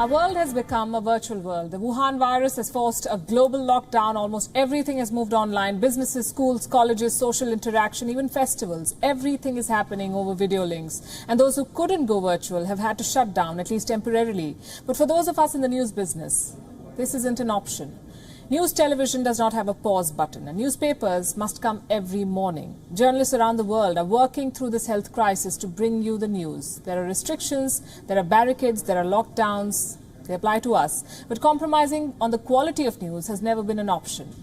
Our world has become a virtual world. The Wuhan virus has forced a global lockdown. Almost everything has moved online. Businesses, schools, colleges, social interaction, even festivals. Everything is happening over video links. And those who couldn't go virtual have had to shut down, at least temporarily. But for those of us in the news business, this isn't an option. News television does not have a pause button, and newspapers must come every morning. Journalists around the world are working through this health crisis to bring you the news. There are restrictions, there are barricades, there are lockdowns. They apply to us. But compromising on the quality of news has never been an option.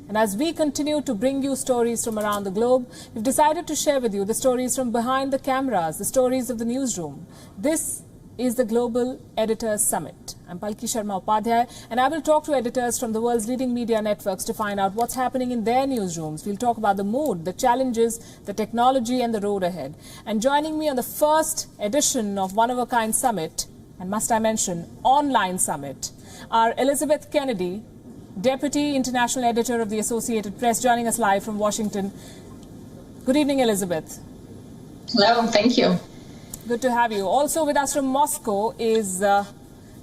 And as we continue to bring you stories from around the globe, we've decided to share with you the stories from behind the cameras, the stories of the newsroom. This is the Global Editors Summit. I'm Palki Sharma Upadhyay, and I will talk to editors from the world's leading media networks to find out what's happening in their newsrooms. We'll talk about the mood, the challenges, the technology and the road ahead. And joining me on the first edition of One of a Kind Summit, and must I mention, online summit, are Elizabeth Kennedy, Deputy International Editor of the Associated Press, joining us live from Washington. Good evening, Elizabeth. Hello, thank you. Good to have you. Also with us from Moscow is the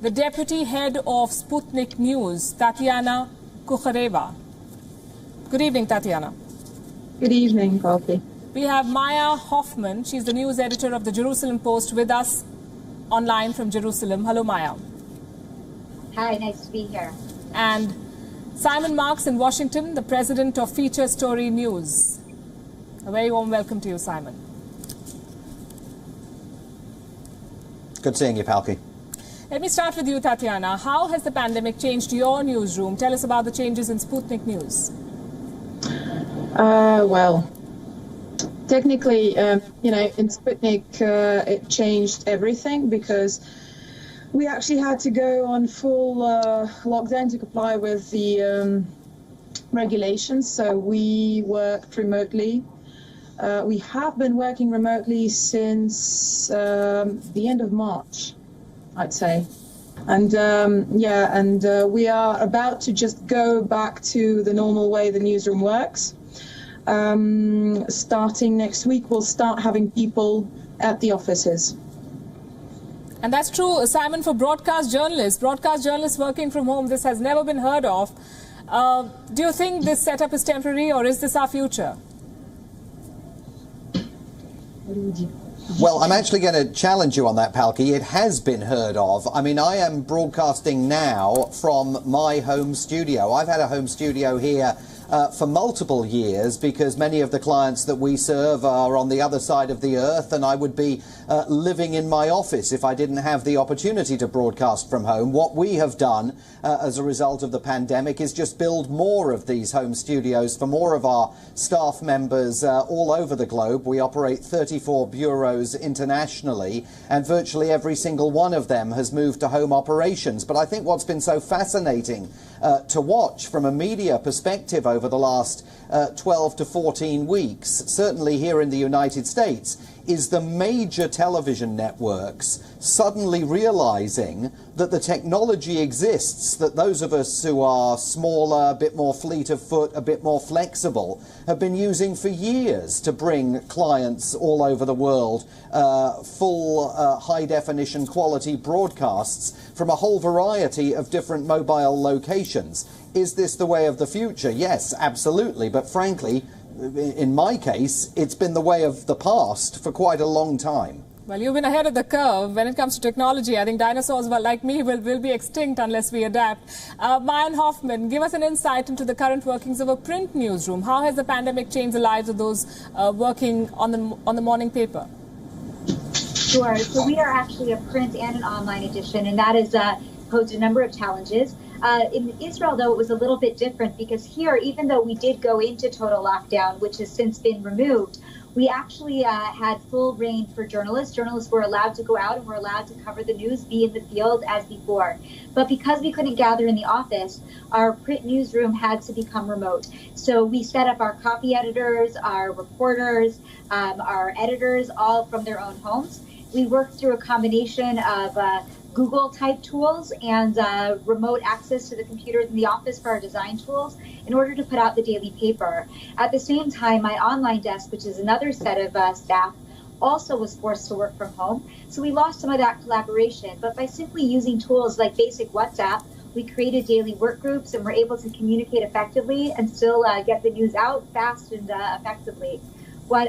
Deputy Head of Sputnik News, Tatiana Kukhareva. Good evening, Tatiana. Good evening, Palki. We have Maya Hoffman. She's the news editor of the Jerusalem Post, with us online from Jerusalem. Hello, Maya. Hi, nice to be here. And Simon Marks in Washington, the president of Feature Story News. A very warm welcome to you, Simon. Good seeing you, Palki. Let me start with you, Tatiana. How has the pandemic changed your newsroom? Tell us about the changes in Sputnik News. Well, technically, in Sputnik, it changed everything because we actually had to go on full lockdown to comply with the regulations. So we worked remotely. We have been working remotely since the end of March, I'd say. And we are about to just go back to the normal way the newsroom works. Starting next week, we'll start having people at the offices. And that's true, Simon, for broadcast journalists working from home. This has never been heard of. Do you think this setup is temporary, or is this our future? Well, I'm actually going to challenge you on that, Palki. It has been heard of. I mean, I am broadcasting now from my home studio. I've had a home studio here for multiple years because many of the clients that we serve are on the other side of the earth, and I would be living in my office if I didn't have the opportunity to broadcast from home. What we have done as a result of the pandemic is just build more of these home studios for more of our staff members all over the globe. We operate 34 bureaus internationally, and virtually every single one of them has moved to home operations. But I think what's been so fascinating to watch from a media perspective over the last 12 to 14 weeks, certainly here in the United States, is the major television networks suddenly realizing that the technology exists, that those of us who are smaller, a bit more fleet of foot, a bit more flexible, have been using for years to bring clients all over the world full high-definition quality broadcasts from a whole variety of different mobile locations. Is this the way of the future? Yes, absolutely. But frankly, in my case, it's been the way of the past for quite a long time. Well, you've been ahead of the curve when it comes to technology. I think dinosaurs like me will be extinct unless we adapt. Maya Hoffman, give us an insight into the current workings of a print newsroom. How has the pandemic changed the lives of those working on the morning paper? Sure. So we are actually a print and an online edition, and that has posed a number of challenges. In Israel, though, it was a little bit different because here, even though we did go into total lockdown, which has since been removed, we actually had full reign for journalists. Journalists were allowed to go out and were allowed to cover the news, be in the field as before. But because we couldn't gather in the office, our print newsroom had to become remote. So we set up our copy editors, our reporters, our editors, all from their own homes. We worked through a combination of Google-type tools and remote access to the computers in the office for our design tools in order to put out the daily paper. At the same time, my online desk, which is another set of staff, also was forced to work from home. So we lost some of that collaboration. But by simply using tools like basic WhatsApp, we created daily work groups and were able to communicate effectively and still get the news out fast and effectively. What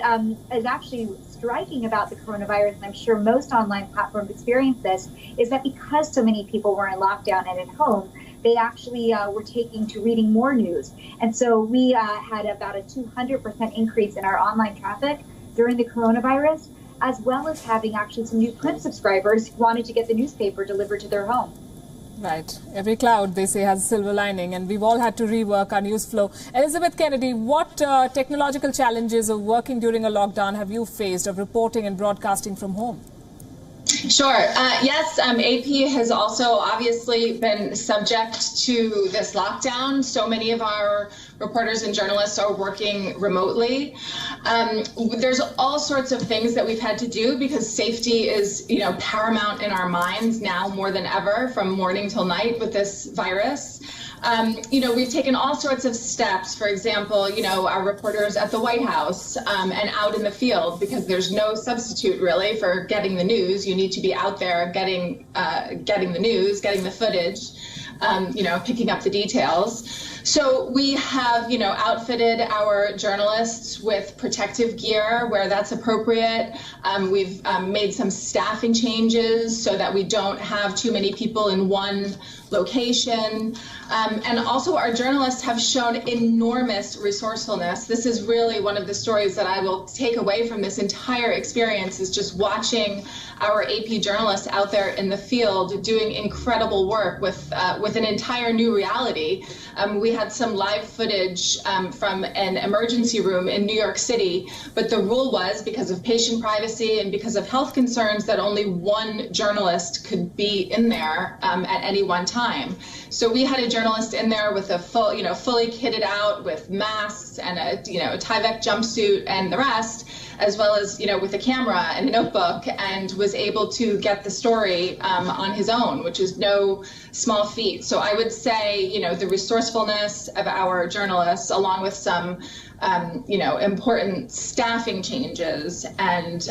is actually striking about the coronavirus, and I'm sure most online platforms experience this, is that because so many people were in lockdown and at home, they actually were taking to reading more news. And so we had about a 200% increase in our online traffic during the coronavirus, as well as having actually some new print subscribers who wanted to get the newspaper delivered to their home. Right. Every cloud, they say, has a silver lining, and we've all had to rework our news flow. Elizabeth Kennedy, what technological challenges of working during a lockdown have you faced of reporting and broadcasting from home? Sure. Yes, AP has also obviously been subject to this lockdown. So many of our reporters and journalists are working remotely. There's all sorts of things that we've had to do because safety is, paramount in our minds now more than ever, from morning till night with this virus. We've taken all sorts of steps. For example, our reporters at the White House and out in the field, because there's no substitute really for getting the news. You need to be out there getting the news, getting the footage, picking up the details. So we have, outfitted our journalists with protective gear where that's appropriate. We've made some staffing changes so that we don't have too many people in one location. And also our journalists have shown enormous resourcefulness. This is really one of the stories that I will take away from this entire experience, is just watching our AP journalists out there in the field doing incredible work with an entire new reality. We had some live footage from an emergency room in New York City, but the rule was, because of patient privacy and because of health concerns, that only one journalist could be in there at any one time. So we had a journalist in there with a fully kitted out with masks and a Tyvek jumpsuit and the rest, as well as with a camera and a notebook, and was able to get the story on his own, which is no small feat. So I would say the resourcefulness of our journalists, along with some important staffing changes, and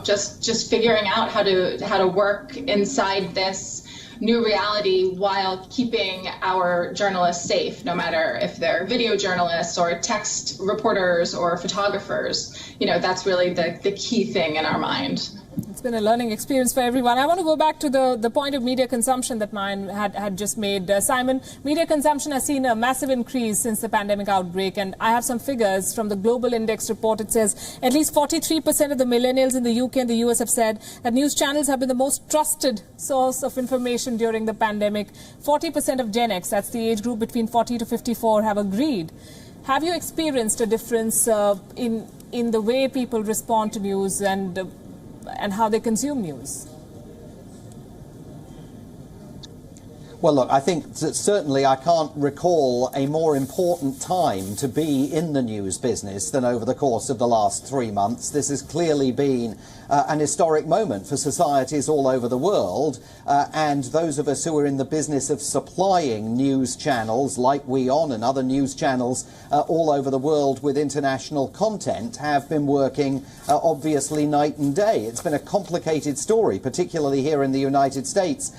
just figuring out how to work inside this new reality while keeping our journalists safe, no matter if they're video journalists or text reporters or photographers. That's really the key thing in our mind. It's been a learning experience for everyone. I want to go back to the point of media consumption that Mayan had just made. Simon, media consumption has seen a massive increase since the pandemic outbreak, and I have some figures from the Global Index report. It says at least 43% of the millennials in the UK and the US have said that news channels have been the most trusted source of information during the pandemic. 40% of Gen X, that's the age group between 40 to 54, have agreed. Have you experienced a difference in the way people respond to news and how they consume news? Well, look, I think that certainly I can't recall a more important time to be in the news business than over the course of the last 3 months. This has clearly been an historic moment for societies all over the world, and those of us who are in the business of supplying news channels like WeOn and other news channels all over the world with international content have been working obviously night and day. It's been a complicated story, particularly here in the United States,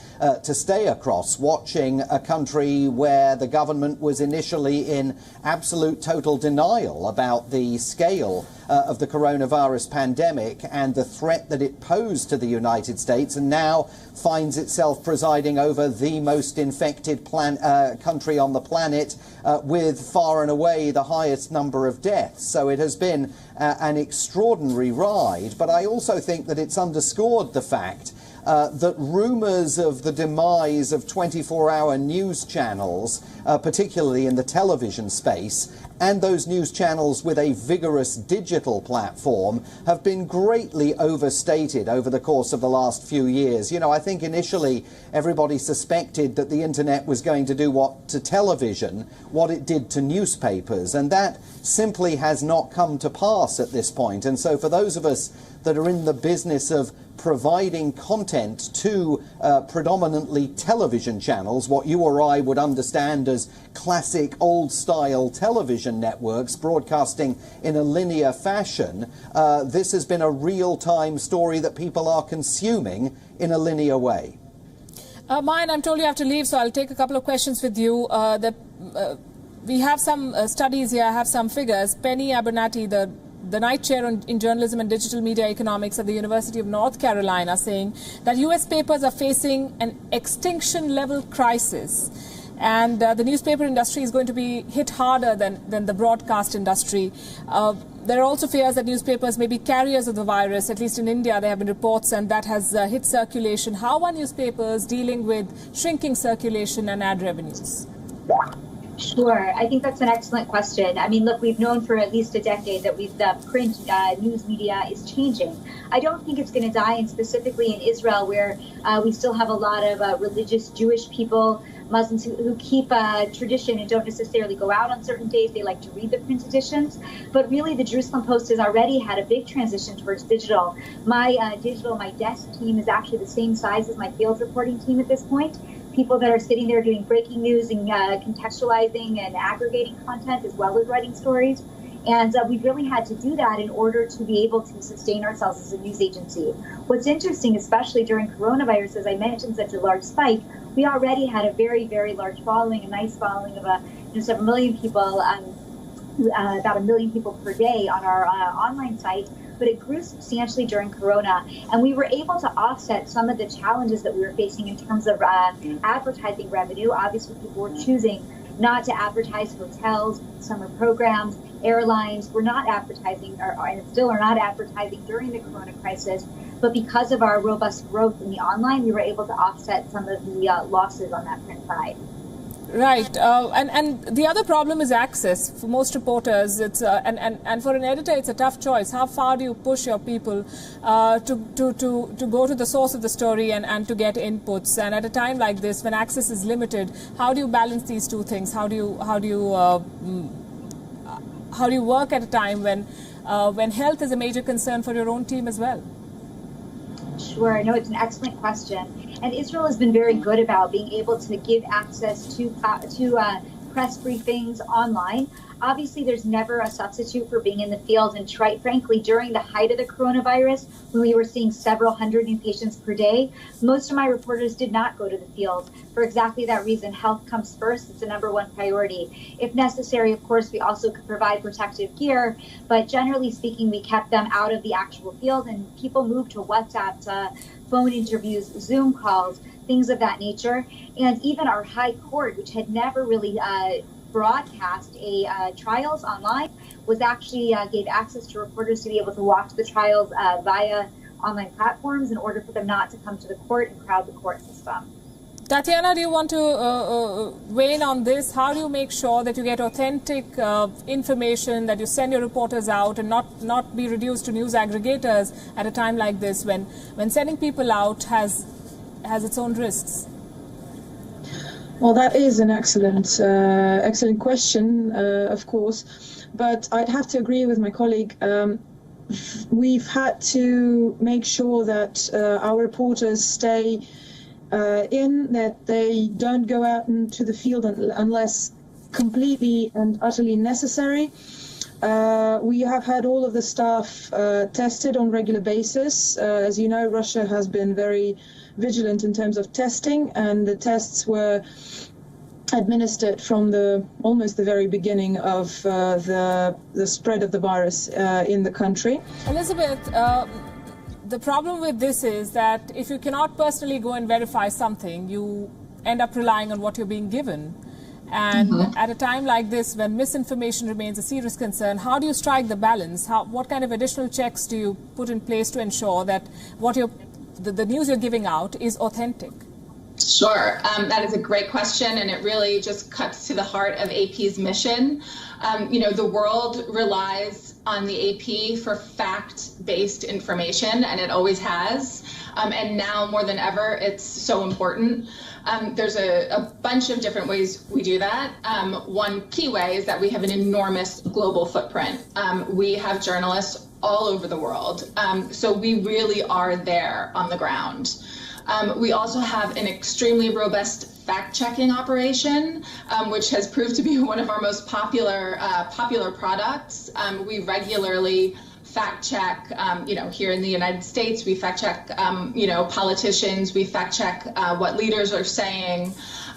to stay across watching a country where the government was initially in absolute total denial about the scale of the coronavirus pandemic and the threat that it posed to the United States, and now finds itself presiding over the most infected country on the planet with far and away the highest number of deaths. So it has been an extraordinary ride, but I also think that it's underscored the fact that rumours of the demise of 24-hour news channels, particularly in the television space, and those news channels with a vigorous digital platform have been greatly overstated over the course of the last few years. I think initially everybody suspected that the internet was going to do to television what it did to newspapers, and that simply has not come to pass at this point. And so for those of us that are in the business of providing content to predominantly television channels, what you or I would understand as classic old-style television networks broadcasting in a linear fashion. This has been a real-time story that people are consuming in a linear way. Mine, I'm told you have to leave, so I'll take a couple of questions with you. We have some studies here, I have some figures. Penny Abernathy, the Knight Chair in Journalism and Digital Media Economics at the University of North Carolina, saying that US papers are facing an extinction-level crisis. And the newspaper industry is going to be hit harder than the broadcast industry. There are also fears that newspapers may be carriers of the virus. At least in India, there have been reports, and that has hit circulation. How are newspapers dealing with shrinking circulation and ad revenues? Sure. I think that's an excellent question. I mean, look, we've known for at least a decade that the print news media is changing. I don't think it's going to die, and specifically in Israel, where we still have a lot of religious Jewish people, Muslims who keep tradition and don't necessarily go out on certain days. They like to read the print editions. But really, the Jerusalem Post has already had a big transition towards digital. My desk team is actually the same size as my field reporting team at this point. People that are sitting there doing breaking news and contextualizing and aggregating content as well as writing stories. And we've really had to do that in order to be able to sustain ourselves as a news agency. What's interesting, especially during coronavirus, as I mentioned, such a large spike, we already had a very, very large following, a nice following of several million people, about 1 million people per day on our online site. But it grew substantially during Corona, and we were able to offset some of the challenges that we were facing in terms of advertising revenue. Obviously, people were choosing not to advertise hotels, summer programs, airlines. We're not advertising, and still are not advertising during the Corona crisis. But because of our robust growth in the online, we were able to offset some of the losses on that print side. Right, and the other problem is access. For most reporters, it's and for an editor, it's a tough choice. How far do you push your people to go to the source of the story and to get inputs? And at a time like this, when access is limited, how do you balance these two things? How do you work at a time when health is a major concern for your own team as well? Sure, no, it's an excellent question. And Israel has been very good about being able to give access to press briefings online. Obviously, there's never a substitute for being in the field. And frankly, during the height of the coronavirus, when we were seeing several hundred new patients per day, most of my reporters did not go to the field. For exactly that reason, health comes first. It's the #1 priority. If necessary, of course, we also could provide protective gear. But generally speaking, we kept them out of the actual field, and people moved to WhatsApp, to phone interviews, Zoom calls, things of that nature. And even our high court, which had never really broadcast trials online, was actually gave access to reporters to be able to watch the trials via online platforms in order for them not to come to the court and crowd the court system. Tatiana, do you want to weigh in on this? How do you make sure that you get authentic information, that you send your reporters out and not be reduced to news aggregators at a time like this when sending people out has its own risks? Well, that is an excellent question, of course, but I'd have to agree with my colleague. We've had to make sure that our reporters stay that they don't go out into the field unless completely and utterly necessary. We have had all of the staff tested on a regular basis. As you know, Russia has been very vigilant in terms of testing, and the tests were administered from almost the very beginning of the spread of the virus in the country. Elizabeth, the problem with this is that if you cannot personally go and verify something, you end up relying on what you're being given. And at a time like this, when misinformation remains a serious concern, how do you strike the balance? What kind of additional checks do you put in place to ensure that the news you're giving out is authentic? Sure. That is a great question, and it really just cuts to the heart of AP's mission. The world relies on the AP for fact-based information, and it always has. And now more than ever, it's so important. There's a bunch of different ways we do that. One key way is that we have an enormous global footprint. We have journalists all over the world. So we really are there on the ground. We also have an extremely robust fact-checking operation, which has proved to be one of our most popular products. We regularly fact-check, here in the United States, we fact-check, politicians, we fact-check what leaders are saying.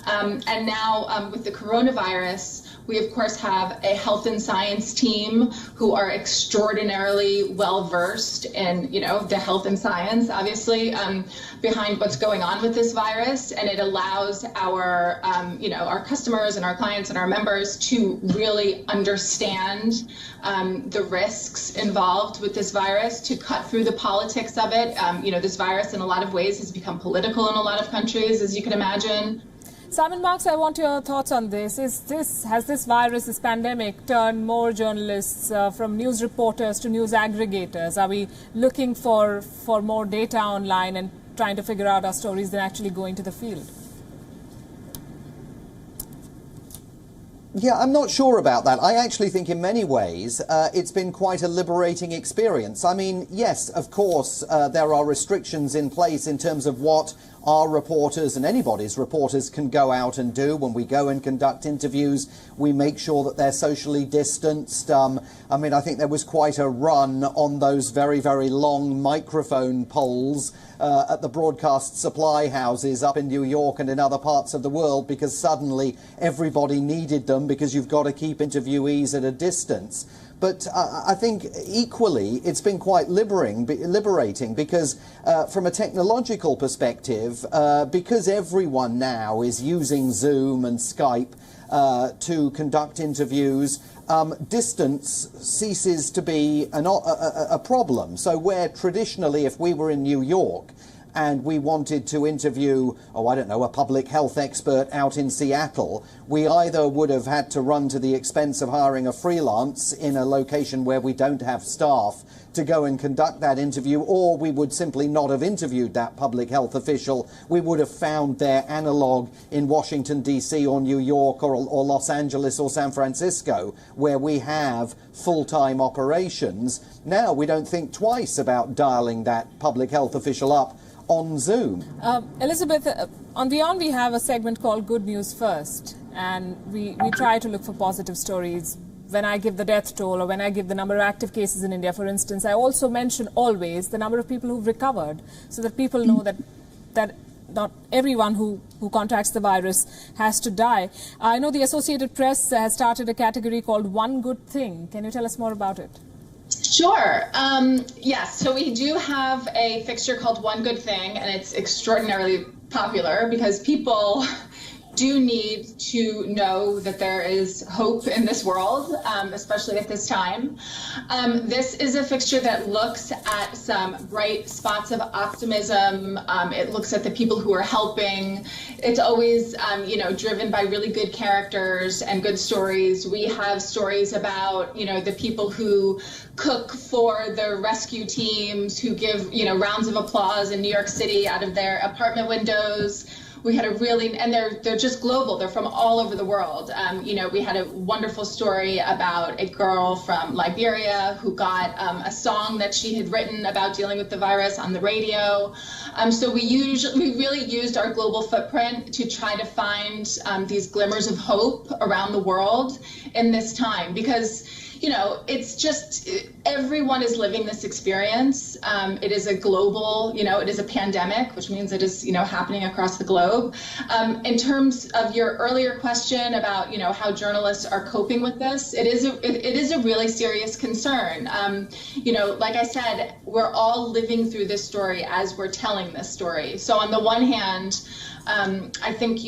And now with the coronavirus, we, of course, have a health and science team who are extraordinarily well-versed in, the health and science, obviously, behind what's going on with this virus. And it allows our, our customers and our clients and our members to really understand the risks involved with this virus, to cut through the politics of it. This virus in a lot of ways has become political in a lot of countries, as you can imagine. Simon Marks, I want your thoughts on this. Has this virus, this pandemic, turned more journalists from news reporters to news aggregators? Are we looking for more data online and trying to figure out our stories than actually going to the field? Yeah, I'm not sure about that. I actually think in many ways it's been quite a liberating experience. I mean, yes, of course, there are restrictions in place in terms of what our reporters and anybody's reporters can go out and do. When we go and conduct interviews, we make sure that they're socially distanced. I think there was quite a run on those very, very long microphone poles at the broadcast supply houses up in New York and in other parts of the world, because suddenly everybody needed them because you've got to keep interviewees at a distance. But I think equally it's been quite liberating because from a technological perspective, because everyone now is using Zoom and Skype to conduct interviews, distance ceases to be a problem. So where traditionally, if we were in New York and we wanted to interview, a public health expert out in Seattle, we either would have had to run to the expense of hiring a freelance in a location where we don't have staff to go and conduct that interview, or we would simply not have interviewed that public health official. We would have found their analogue in Washington, D.C. or New York or Los Angeles or San Francisco, where we have full-time operations. Now we don't think twice about dialing that public health official up on Zoom. Elizabeth, on Beyond we have a segment called Good News First, and we try to look for positive stories. When I give the death toll or when I give the number of active cases in India, for instance, I also mention always the number of people who've recovered, so that people know that not everyone who contracts the virus has to die. I know the Associated Press has started a category called One Good Thing. Can you tell us more about it? Sure. Yes. So we do have a fixture called One Good Thing, and it's extraordinarily popular because people do need to know that there is hope in this world, especially at this time. This is a fixture that looks at some bright spots of optimism. It looks at the people who are helping. It's always, driven by really good characters and good stories. We have stories about, the people who cook for the rescue teams, who give, rounds of applause in New York City out of their apartment windows. We had and they're just global. They're from all over the world. We had a wonderful story about a girl from Liberia who got a song that she had written about dealing with the virus on the radio. So we really used our global footprint to try to find these glimmers of hope around the world in this time, because it's just everyone is living this experience. It is a global, it is a pandemic, which means it is, happening across the globe. In terms of your earlier question about, how journalists are coping with this, it is a really serious concern. Like I said, we're all living through this story as we're telling this story. So on the one hand, I think,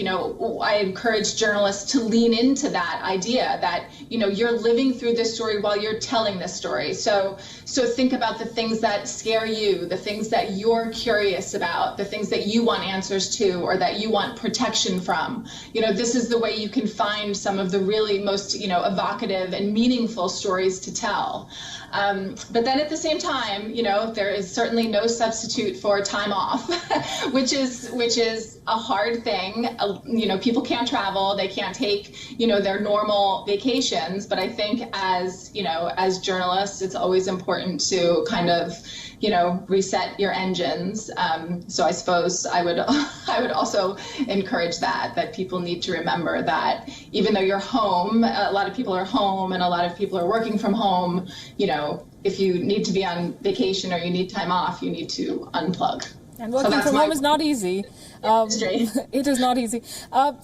I encourage journalists to lean into that idea that, you're living through this story while you're telling this story. So think about the things that scare you, the things that you're curious about, the things that you want answers to, or that you want protection from. This is the way you can find some of the really most, evocative and meaningful stories to tell. But then at the same time, there is certainly no substitute for time off, which is a hard thing. People can't travel, they can't take, their normal vacations. But I think as journalists, it's always important to kind of, reset your engines. So I suppose I would also encourage that people need to remember that even though you're home, a lot of people are home and a lot of people are working from home, if you need to be on vacation or you need time off, you need to unplug. And working from home is not easy. It is not easy.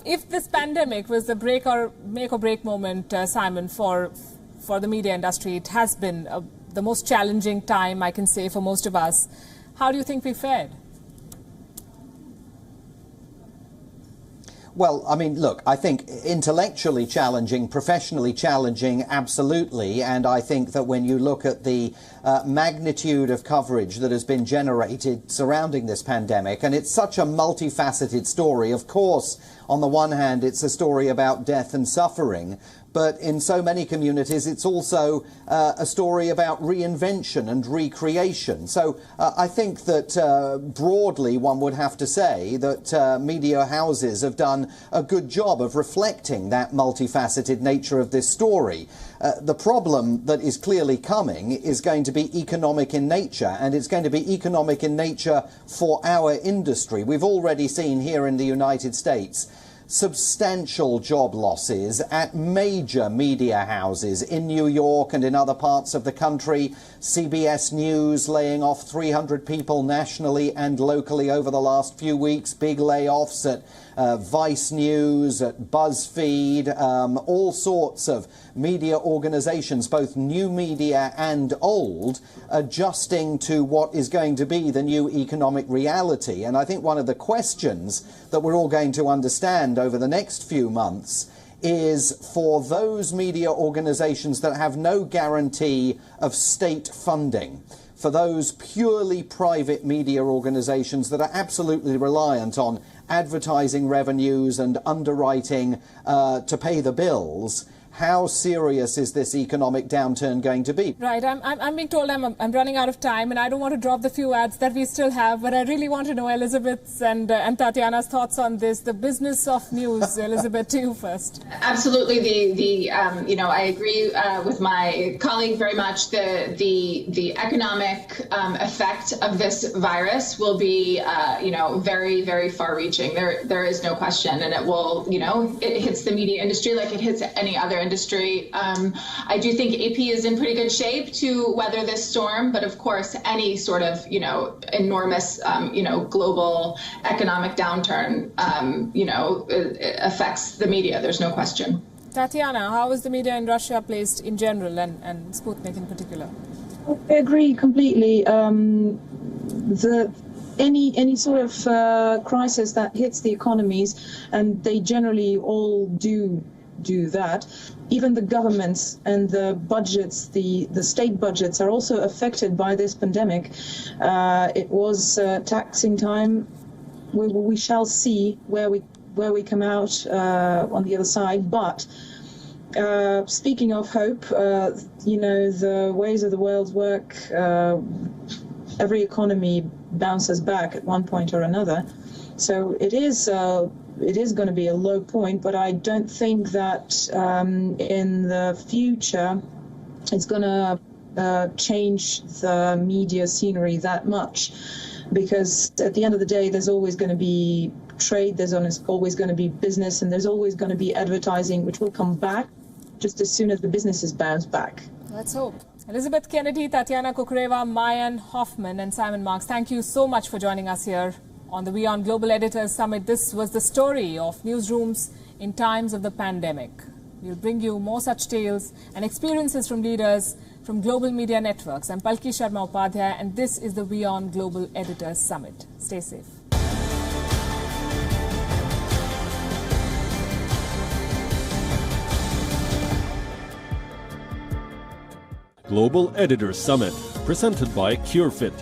If this pandemic was the make or break moment, Simon, for the media industry, it has been the most challenging time, I can say, for most of us. How do you think we fared? Well, I mean, look, I think intellectually challenging, professionally challenging, absolutely. And I think that when you look at the magnitude of coverage that has been generated surrounding this pandemic, and it's such a multifaceted story. Of course, on the one hand, it's a story about death and suffering. But in so many communities, it's also a story about reinvention and recreation. So I think that broadly one would have to say that media houses have done a good job of reflecting that multifaceted nature of this story. The problem that is clearly coming is going to be economic in nature, and it's going to be economic in nature for our industry. We've already seen here in the United States substantial job losses at major media houses in New York and in other parts of the country. CBS News laying off 300 people nationally and locally over the last few weeks. Big layoffs at Vice News, at BuzzFeed, all sorts of media organizations, both new media and old, adjusting to what is going to be the new economic reality. And I think one of the questions that we're all going to understand over the next few months is for those media organizations that have no guarantee of state funding, for those purely private media organizations that are absolutely reliant on advertising revenues and underwriting to pay the bills. How serious is this economic downturn going to be? Right. I'm being told I'm running out of time, and I don't want to drop the few ads that we still have, but I really want to know Elizabeth's and Tatiana's thoughts on this. The business of news. Elizabeth, to you first. Absolutely. I agree with my colleague very much. The economic effect of this virus will be, very, very far-reaching. There is no question, and it will, it hits the media industry like it hits any other industry. I do think AP is in pretty good shape to weather this storm, but of course, any sort of, enormous, global economic downturn, it affects the media. There's no question. Tatiana, how is the media in Russia placed in general and Sputnik in particular? I agree completely. Any sort of crisis that hits the economies, and they generally all do that. Even the governments and the budgets, the state budgets, are also affected by this pandemic. It was taxing time. We shall see where we come out on the other side. But speaking of hope, the ways of the world work. Every economy bounces back at one point or another. So it is going to be a low point, but I don't think that in the future it's going to change the media scenery that much, because at the end of the day, there's always going to be trade, there's always going to be business, and there's always going to be advertising, which will come back just as soon as the businesses bounce back. Let's hope. Elizabeth Kennedy, Tatiana Kukreva, Mayan Hoffman, and Simon Marks, thank you so much for joining us here on the WION Global Editors Summit. This was the story of newsrooms in times of the pandemic. We'll bring you more such tales and experiences from leaders from global media networks. I'm Palki Sharma Upadhyay, and this is the WION Global Editors Summit. Stay safe. Global Editors Summit, presented by CureFit.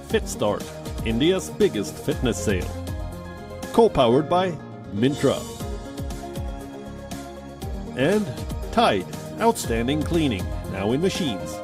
FitStart, India's biggest fitness sale. Co-powered by Mintra. And Tide, outstanding cleaning, now in machines.